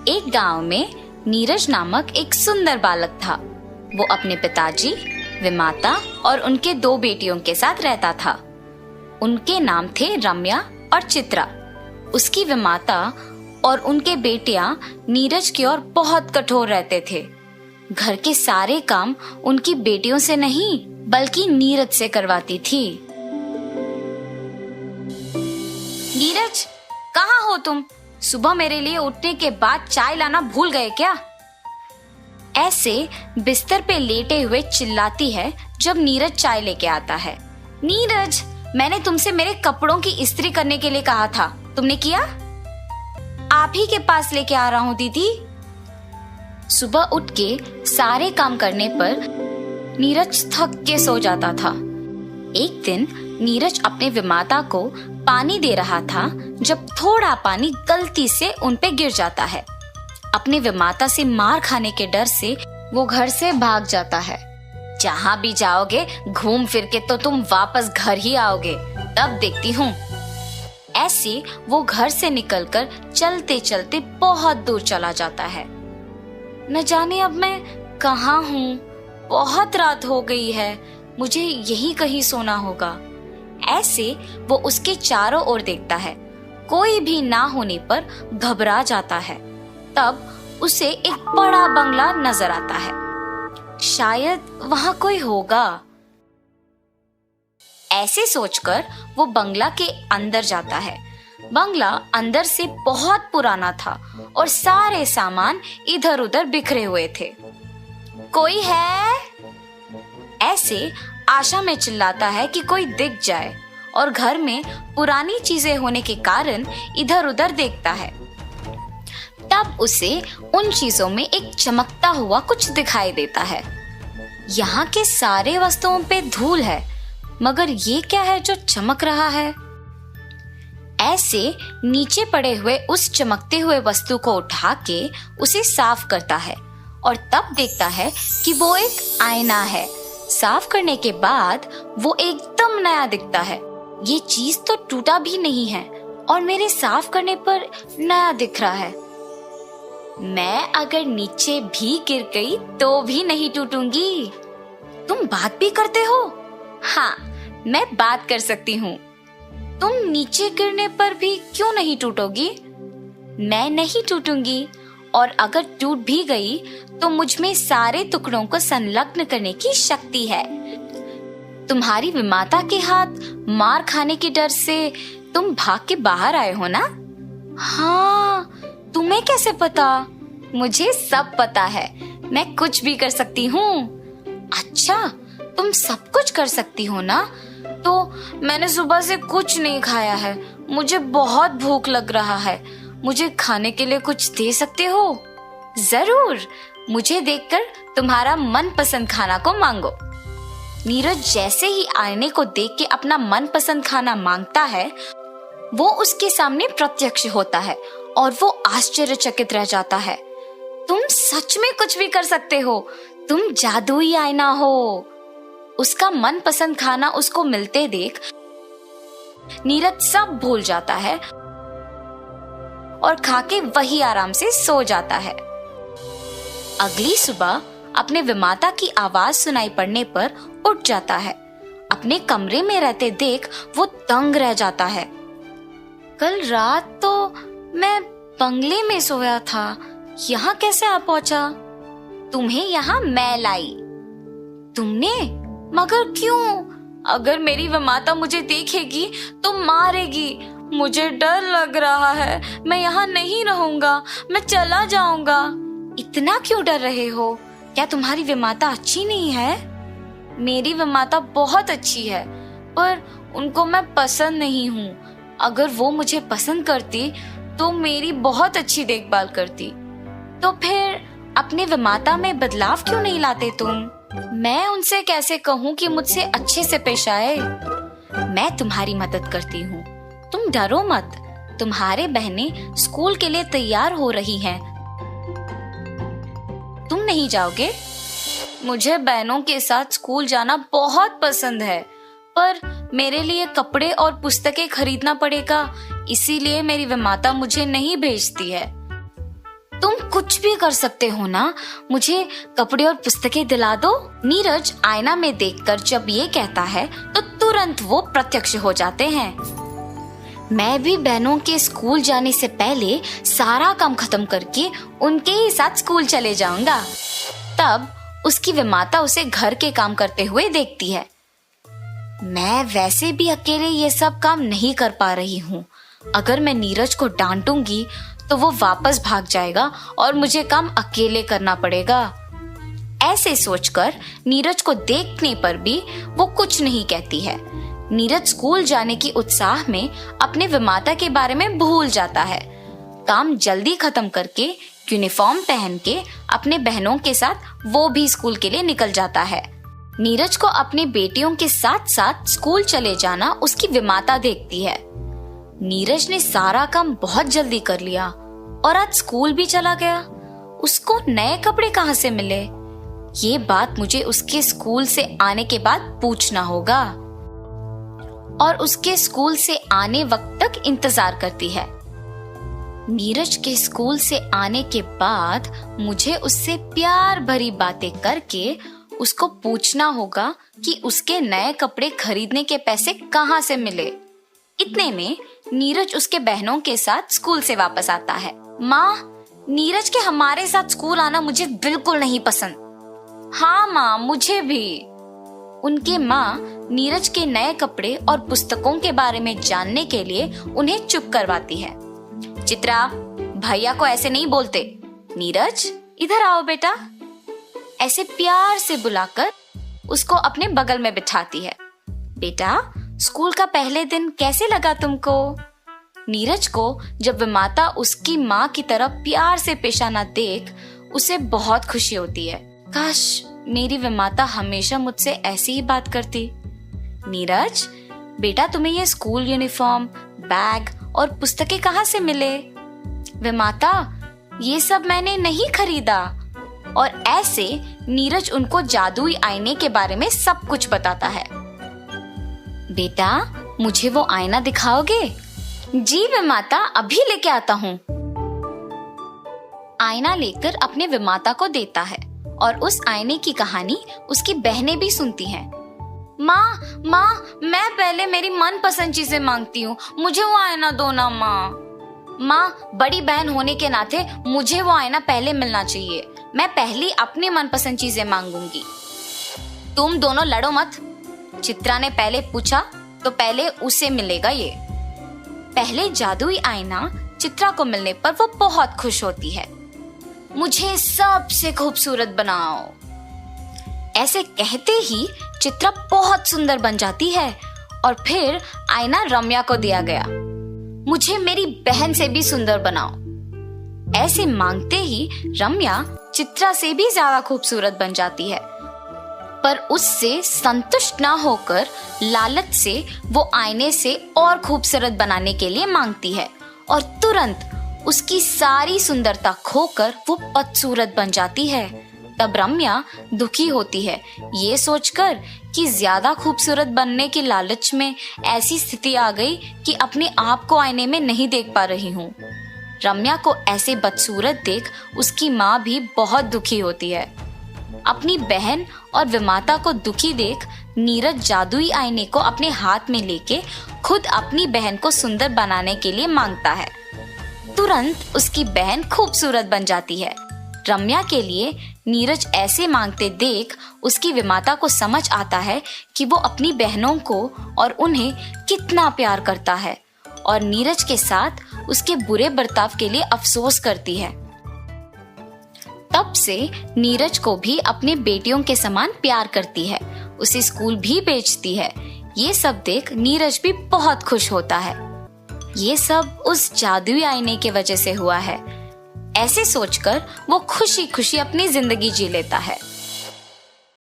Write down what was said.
एक गांव में नीरज नामक एक सुंदर बालक था। वो अपने पिताजी, विमाता और उनके 2 बेटियों के साथ रहता था। उनके नाम थे रम्या और चित्रा। उसकी विमाता और उनके बेटियां नीरज की ओर बहुत कठोर रहते थे। घर के सारे काम उनकी बेटियों से नहीं बल्कि नीरज से करवाती थी। नीरज, कहाँ हो तुम? सुबह मेरे लिए उठने के बाद चाय लाना भूल गए क्या? ऐसे बिस्तर पे लेटे हुए चिल्लाती है जब नीरज चाय लेके आता है। नीरज, मैंने तुमसे मेरे कपड़ों की इस्त्री करने के लिए कहा था, तुमने किया? आप ही के पास लेके आ रहा हूँ दीदी। सुबह उठ के सारे काम करने पर नीरज थक के सो जाता था। एक दिन नीरज अपने विमाता को पानी दे रहा था जब थोड़ा पानी गलती से उन पे गिर जाता है। अपने विमाता से मार खाने के डर से वो घर से भाग जाता है। जहाँ भी जाओगे घूम फिर के तो तुम वापस घर ही आओगे, तब देखती हूँ। ऐसे वो घर से निकलकर चलते चलते बहुत दूर चला जाता है। न जाने अब मैं कहाँ हूँ, बहुत रात हो गई है, मुझे यहीं कहीं सोना होगा। ऐसे वो उसके चारों ओर देखता है। कोई भी ना होने पर घबरा जाता है। तब उसे एक बड़ा बंगला नजर आता है। शायद वहां कोई होगा। ऐसे सोचकर वो बंगला के अंदर जाता है। बंगला अंदर से बहुत पुराना था और सारे सामान इधर उधर बिखरे हुए थे। कोई है? ऐसे आशा में चिल्लाता है कि कोई दिख जाए और घर में पुरानी चीजें होने के कारण इधर उधर देखता है। तब उसे उन चीजों में एक चमकता हुआ कुछ दिखाई देता है। यहाँ के सारे वस्तुओं पे धूल है, मगर ये क्या है जो चमक रहा है? ऐसे नीचे पड़े हुए उस चमकते हुए वस्तु को उठा के उसे साफ करता है और तब देखता है कि वो एक आईना है। साफ करने के बाद वो एकदम नया दिखता है। ये चीज तो टूटा भी नहीं है और मेरे साफ करने पर नया दिख रहा है। मैं अगर नीचे भी गिर गई तो भी नहीं टूटूंगी। तुम बात भी करते हो? हाँ, मैं बात कर सकती हूँ। तुम नीचे गिरने पर भी क्यों नहीं टूटोगी? मैं नहीं टूटूंगी, और अगर टूट भी गई तो मुझ में सारे टुकड़ों को संलग्न करने की शक्ति है। तुम्हारी विमाता के हाथ मार खाने के डर से तुम भाग के बाहर आए हो ना? हाँ, तुम्हें कैसे पता? मुझे सब पता है, मैं कुछ भी कर सकती हूँ। अच्छा, तुम सब कुछ कर सकती हो ना? तो मैंने सुबह से कुछ नहीं खाया है, मुझे बहुत भूख लग रहा है। मुझे खाने के लिए कुछ दे सकते हो? जरूर, मुझे देखकर तुम्हारा मनपसंद खाना को मांगो। नीरज जैसे ही आईने को देख के अपना मनपसंद खाना मांगता है, वो उसके सामने प्रत्यक्ष होता है और वो आश्चर्यचकित रह जाता है। तुम सच में कुछ भी कर सकते हो, तुम जादुई आईना हो। उसका मनपसंद खाना उसको मिलते देख नीरज सब भूल जाता है और खाके वही आराम से सो जाता है। अगली सुबह अपने विमाता की आवाज सुनाई पड़ने पर उठ जाता है। अपने कमरे में रहते देख वो दंग रह जाता है। कल रात तो मैं बंगले में सोया था, यहाँ कैसे आ पहुंचा? तुम्हें यहाँ मैं लाई। तुमने? मगर क्यों? अगर मेरी विमाता मुझे देखेगी तो मारेगी। मुझे डर लग रहा है, मैं यहाँ नहीं रहूंगा, मैं चला जाऊंगा। इतना क्यों डर रहे हो? क्या तुम्हारी विमाता अच्छी नहीं है? मेरी विमाता बहुत अच्छी है, पर उनको मैं पसंद नहीं हूँ। अगर वो मुझे पसंद करती तो मेरी बहुत अच्छी देखभाल करती। तो फिर अपने विमाता में बदलाव क्यों नहीं लाते तुम? मैं उनसे कैसे कहूँ कि मुझसे अच्छे से पेश आए? मैं तुम्हारी मदद करती हूँ, तुम डरो मत। तुम्हारे बहनें स्कूल के लिए तैयार हो रही हैं। तुम नहीं जाओगे? मुझे बहनों के साथ स्कूल जाना बहुत पसंद है, पर मेरे लिए कपड़े और पुस्तकें खरीदना पड़ेगा, इसीलिए मेरी विमाता मुझे नहीं भेजती है। तुम कुछ भी कर सकते हो ना, मुझे कपड़े और पुस्तकें दिला दो। नीरज आईना में देखकर जब ये कहता है तो तुरंत वो प्रत्यक्ष हो जाते हैं। मैं भी बहनों के स्कूल जाने से पहले सारा काम खत्म करके उनके ही साथ स्कूल चले जाऊंगा। तब उसकी विमाता उसे घर के काम करते हुए देखती है। मैं वैसे भी अकेले ये सब काम नहीं कर पा रही हूँ। अगर मैं नीरज को डांटूंगी तो वो वापस भाग जाएगा और मुझे काम अकेले करना पड़ेगा। ऐसे सोचकर नीरज को देखने पर भी वो कुछ नहीं कहती है। नीरज स्कूल जाने की उत्साह में अपने विमाता के बारे में भूल जाता है। काम जल्दी खत्म करके यूनिफॉर्म पहन के अपने बहनों के साथ वो भी स्कूल के लिए निकल जाता है। नीरज को अपनी बेटियों के साथ साथ स्कूल चले जाना उसकी विमाता देखती है। नीरज ने सारा काम बहुत जल्दी कर लिया और आज स्कूल भी चला गया। उसको नए कपड़े कहाँ से मिले? ये बात मुझे उसके स्कूल से आने के बाद पूछना होगा। और उसके स्कूल से आने वक्त तक इंतजार करती है। नीरज के स्कूल से आने के बाद मुझे उससे प्यार भरी बातें करके उसको पूछना होगा कि उसके नए कपड़े खरीदने के पैसे कहाँ से मिले। इतने में नीरज उसके बहनों के साथ स्कूल से वापस आता है। माँ, नीरज के हमारे साथ स्कूल आना मुझे बिल्कुल नहीं पसंद। हाँ माँ, मुझे भी। उनके माँ नीरज के नए कपड़े और पुस्तकों के बारे में जानने के लिए उन्हें चुप करवाती है। चित्रा, भैया को ऐसे नहीं बोलते। नीरज, इधर आओ बेटा। ऐसे प्यार से बुलाकर उसको अपने बगल में बिठाती है। बेटा, स्कूल का पहले दिन कैसे लगा तुमको? नीरज को जब विमाता उसकी माँ की तरफ प्यार से पेश आना देख उसे बहुत खुशी होती है। काश मेरी विमाता हमेशा मुझसे ऐसी ही बात करती। नीरज, बेटा तुम्हें ये स्कूल यूनिफॉर्म, बैग और पुस्तकें कहाँ से मिले? विमाता, ये सब मैंने नहीं खरीदा। और ऐसे नीरज उनको जादुई आईने के बारे में सब कुछ बताता है। बेटा, मुझे वो आईना दिखाओगे? जी विमाता, अभी लेके आता हूँ। आईना लेकर अपने विमाता को देता है और उस आईने की कहानी उसकी बहनें भी सुनती हैं। माँ, मैं पहले मेरी मनपसंद चीजें मांगती हूँ, मुझे वो आईना दो ना माँ। माँ, बड़ी बहन होने के नाते मुझे वो आईना पहले मिलना चाहिए। मैं पहली अपनी मनपसंद चीजें मांगूंगी। तुम दोनों लड़ो मत। चित्रा ने पहले पूछा तो पहले उसे मिलेगा ये। पहले जादुई आईना चित्रा को मिलने पर वो बहुत खुश होती है। मुझे सबसे खूबसूरत बनाओ। ऐसे कहते ही चित्रा बहुत सुंदर बन जाती है और फिर आईना रम्या को दिया गया। मुझे मेरी बहन से भी सुंदर बनाओ। ऐसे मांगते ही रम्या चित्रा से भी ज्यादा खूबसूरत बन जाती है, पर उससे संतुष्ट ना होकर लालच से वो आईने से और खूबसूरत बनाने के लिए मांगती है और तुरंत उसकी सारी सुंदरता खोकर वो बदसूरत बन जाती है। तब रम्या दुखी होती है, ये सोचकर कि ज्यादा खूबसूरत बनने के लालच में ऐसी स्थिति आ गई कि अपने आप को आईने में नहीं देख पा रही हूँ। रम्या को ऐसे बदसूरत देख उसकी माँ भी बहुत दुखी होती है। अपनी बहन और विमाता को दुखी देख नीरज जादुई आईने को अपने हाथ में लेके खुद अपनी बहन को सुंदर बनाने के लिए मांगता है। तुरंत उसकी बहन खूबसूरत बन जाती है। रम्या के लिए नीरज ऐसे मांगते देख उसकी विमाता को समझ आता है कि वो अपनी बहनों को और उन्हें कितना प्यार करता है और नीरज के साथ उसके बुरे बर्ताव के लिए अफसोस करती है। तब से नीरज को भी अपने बेटियों के समान प्यार करती है, उसे स्कूल भी भेजती है। ये सब देख नीरज भी बहुत खुश होता है। ये सब उस जादुई आईने की वजह से हुआ है। ऐसे सोचकर वो खुशी खुशी अपनी जिंदगी जी लेता है।